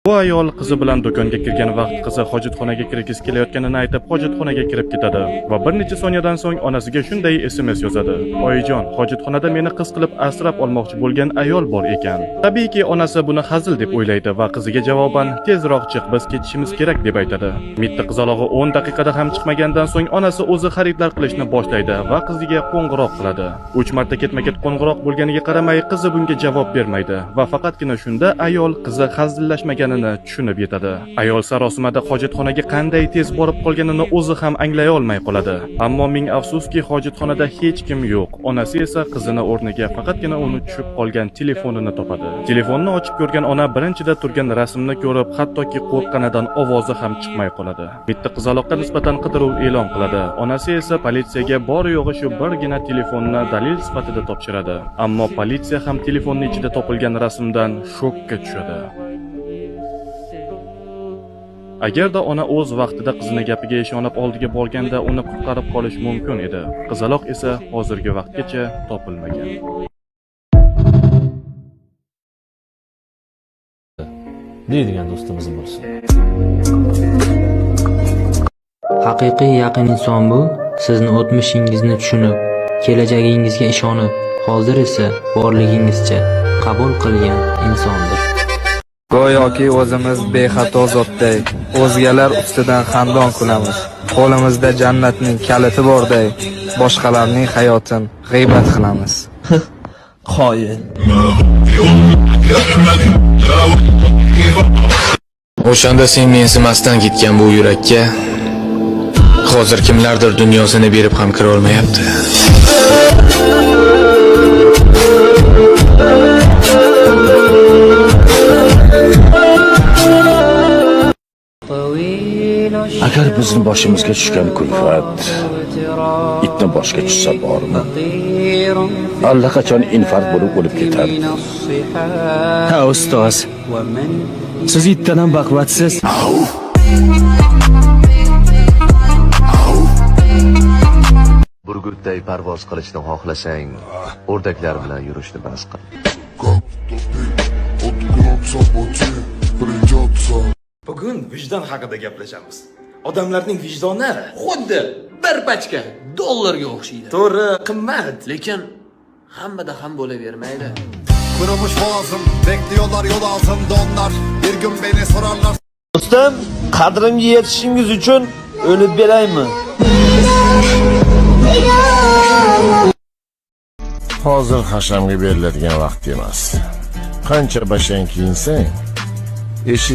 Bu ayol qizi bilan do'konga kirgan vaqt qizi hojatxonaga kirgisi kelayotganini aytib, hojatxonaga kirib ketadi va bir necha soniyadan so'ng onasiga shunday SMS yozadi: "Oyijon, hojatxonada meni qiz qilib asrab olmoqchi bo'lgan ayol bor ekan." Tabiiyki, onasi buni hazil deb o'ylaydi va qiziga javoban: "Tezroq chiq, biz ketishimiz kerak" deb aytadi. Mitti qizalog'i 10 daqiqada ham chiqmagandan so'ng onasi o'zi xaridlar qilishni boshlaydi va qiziga qo'ng'iroq qiladi. 3 marta ketma-ket qo'ng'iroq bo'lganiga qaramay, qizi bunga javob bermaydi va faqatgina shunda ayol qizi hazillashmagan tushunib yetadi. Ayol sarosimada hojatxonaga qanday tez borib qolganini o'zi ham anglay olmay qoladi. Ammo ming afsuski, hojatxonada hech kim yo'q. Onasi esa qizini o'rniga faqatgina uni tushib qolgan telefonini topadi. Telefonni ochib ko'rgan ona birinchida turgan rasmni ko'rib, hattoki qo'rqqanidan ovozi ham chiqmay qoladi. Bitta qizaloqqa nisbatan qidiruv e'lon qiladi. Onasi esa politsiyaga bor yo'g'i shu birgina telefonni dalil sifatida topshiradi. Ammo politsiya ham telefonning ichida topilgan rasmdan shokka tushadi. Agarda ona o'z vaqtida qizining gapiga ishonib oldiga borganda uni qutqarib qolish mumkin edi. Qizaloq esa hozirgi vaqtgacha topilmagan. deydigan do'stimiz bo'lsin. Haqiqiy yaqin inson bu, sizni o'tmishingizni tushunib, kelajagingizga ishonib, hozir esa borligingizcha qabul qilgan insondir. Go'yoki o'zimiz bexato zotday, o'zgalar ustidan xandon qilamiz. Qo'limizda jannatning kaliti borday, boshqalarning hayotin g'iybat qilamiz. Qoyil. O'shanda sen mensimasdan ketgan bu yurakka hozir kimlardir dunyosini berib ham kira olmayapti. Agar bizning boshimizga tushgan kulfat itni boshga tushsa bormi? Allaqachon infarkt bo'lib o'lib ketardi. Ha ustoz, siz itdan ham baquvvatsiz. Burgutday parvoz qilishni xohlasang, o'rdaklar bilan yurishni bas qil. Bugun vijdon haqida gaplashamiz. Odamlarning vijdoni xuddi bir pachka dollarga o'xshaydi. To'g'ri, qimmat, lekin hammada ham bo'lavermaydi. Kurumuş boğazım, bekliyorlar yol altında onlar. Bir gün beni sorarlar. Do'stim, qadrimga yetishingiz uchun o'lib beraymi? Hozir hashamga beriladigan vaqt emas. Qancha bashang kiyinsang, eshik